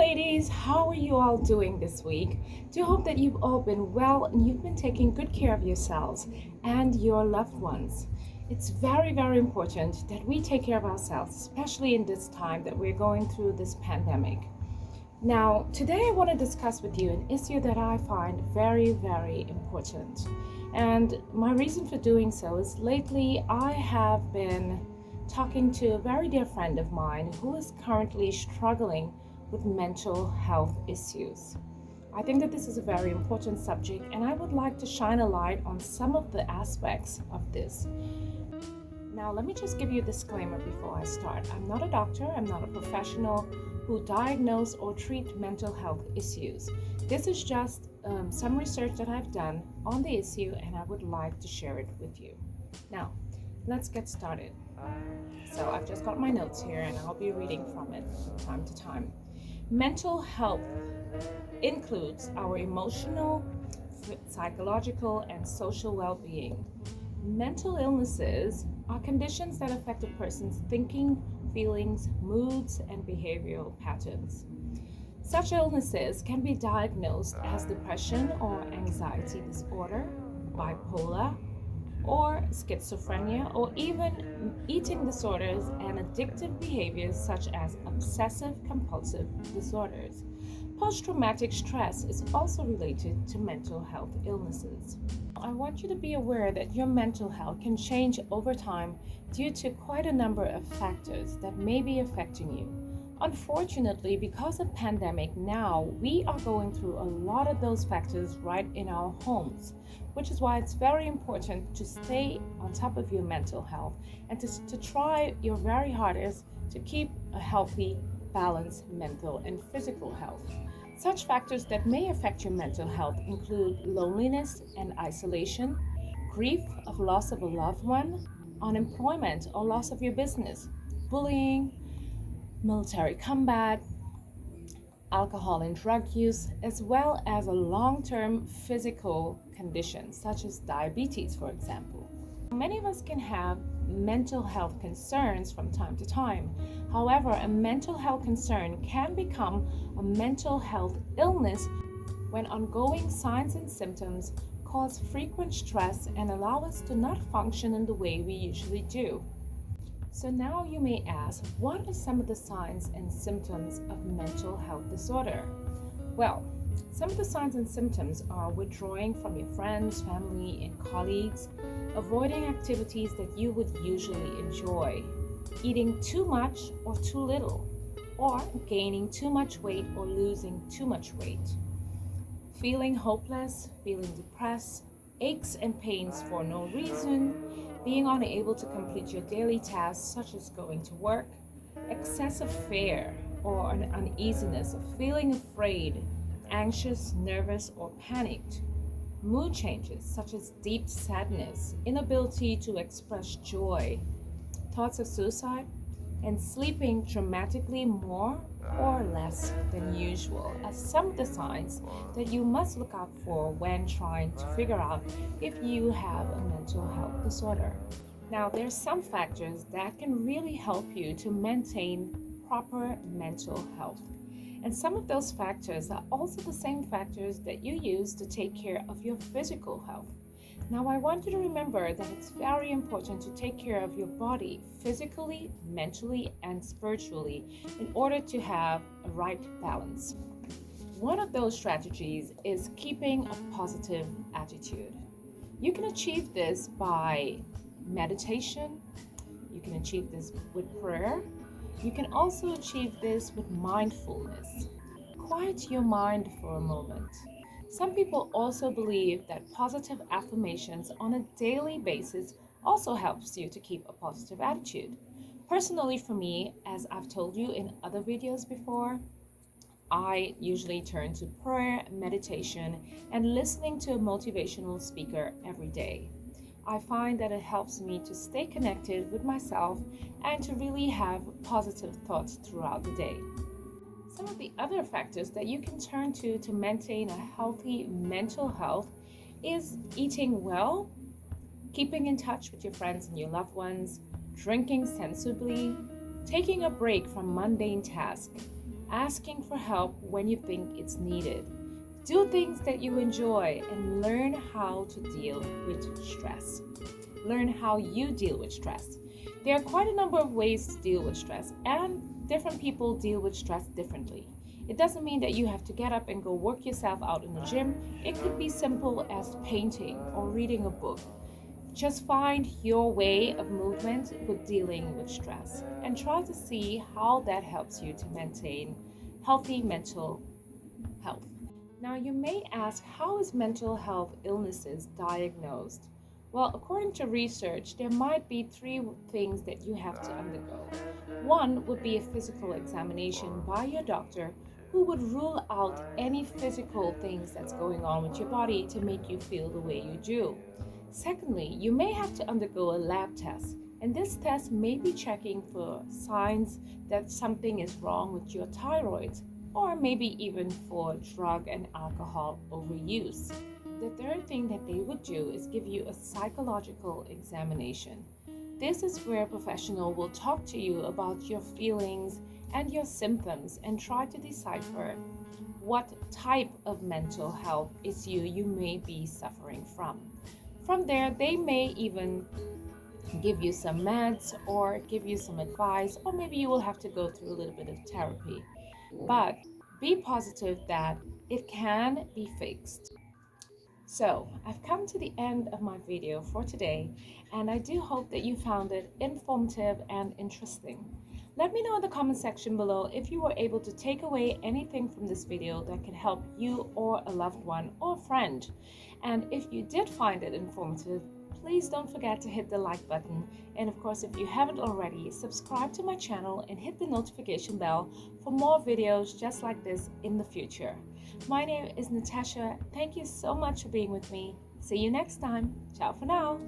ladies, how are you all doing this week? Do hope that you've all been well and you've been taking good care of yourselves and your loved ones. It's very important that we take care of ourselves, especially in this time that we're going through this pandemic. Now, today I want to discuss with you an issue that I find very important. And my reason for doing so is lately I have been talking to a very dear friend of mine who is currently struggling with mental health issues. I think that this is a very important subject, and I would like to shine a light on some of the aspects of this. Now, let me just give you a disclaimer before I start. I'm not a doctor, I'm not a professional who diagnose or treat mental health issues. This is just some research that I've done on the issue, and I would like to share it with you. Now, let's get started. So I've just got my notes here, and I'll be reading from it from time to time. Mental health includes our emotional, psychological, and social well-being. Mental illnesses are conditions that affect a person's thinking, feelings, moods, and behavioral patterns. Such illnesses can be diagnosed as depression or anxiety disorder, bipolar, or schizophrenia, or even eating disorders and addictive behaviors such as obsessive compulsive disorders. Post-traumatic stress is also related to mental health illnesses. I want you to be aware that your mental health can change over time due to quite a number of factors that may be affecting you. Unfortunately, because of pandemic now, we are going through a lot of those factors right in our homes, which is why it's very important to stay on top of your mental health and to try your very hardest to keep a healthy, balanced mental and physical health. Such factors that may affect your mental health include loneliness and isolation, grief of loss of a loved one, unemployment or loss of your business, bullying, military combat, alcohol and drug use, as well as a long-term physical condition such as diabetes, for example. Many of us can have mental health concerns from time to time. However, a mental health concern can become a mental health illness when ongoing signs and symptoms cause frequent stress and allow us to not function in the way we usually do. So now you may ask, what are some of the signs and symptoms of mental health disorder? Well, some of the signs and symptoms are withdrawing from your friends, family, and colleagues, avoiding activities that you would usually enjoy, eating too much or too little, or gaining too much weight or losing too much weight, feeling hopeless, feeling depressed, aches and pains for no reason, being unable to complete your daily tasks such as going to work, excessive fear or an uneasiness of feeling afraid, anxious, nervous, or panicked, mood changes such as deep sadness, inability to express joy, thoughts of suicide, and sleeping dramatically more or less than usual are some of the signs that you must look out for when trying to figure out if you have a mental health disorder. Now, there are some factors that can really help you to maintain proper mental health. And some of those factors are also the same factors that you use to take care of your physical health. Now, I want you to remember that it's very important to take care of your body physically, mentally, and spiritually in order to have a right balance. One of those strategies is keeping a positive attitude. You can achieve this by meditation, you can achieve this with prayer, you can also achieve this with mindfulness. Quiet your mind for a moment. Some people also believe that positive affirmations on a daily basis also helps you to keep a positive attitude. Personally, for me, as I've told you in other videos before, I usually turn to prayer, meditation, and listening to a motivational speaker every day. I find that it helps me to stay connected with myself and to really have positive thoughts throughout the day. Some of the other factors that you can turn to maintain a healthy mental health is eating well, keeping in touch with your friends and your loved ones, drinking sensibly, taking a break from mundane tasks, asking for help when you think it's needed. Do things that you enjoy and learn how to deal with stress. Learn how you deal with stress. There are quite a number of ways to deal with stress, and different people deal with stress differently. It doesn't mean that you have to get up and go work yourself out in the gym. It could be simple as painting or reading a book. Just find your way of movement with dealing with stress and try to see how that helps you to maintain healthy mental health. Now, you may ask, how is mental health illnesses diagnosed? Well, according to research, there might be three things that you have to undergo. One would be a physical examination by your doctor who would rule out any physical things that's going on with your body to make you feel the way you do. Secondly, you may have to undergo a lab test, and this test may be checking for signs that something is wrong with your thyroid, or maybe even for drug and alcohol overuse. The third thing that they would do is give you a psychological examination. This is where a professional will talk to you about your feelings and your symptoms and try to decipher what type of mental health issue you may be suffering from. From there, they may even give you some meds or give you some advice, or maybe you will have to go through a little bit of therapy. But be positive that it can be fixed. So, I've come to the end of my video for today, and I do hope that you found it informative and interesting. Let me know in the comment section below if you were able to take away anything from this video that can help you or a loved one or a friend. And if you did find it informative, please don't forget to hit the like button. And of course, if you haven't already, subscribe to my channel and hit the notification bell for more videos just like this in the future. My name is Natasha. Thank you so much for being with me. See you next time. Ciao for now.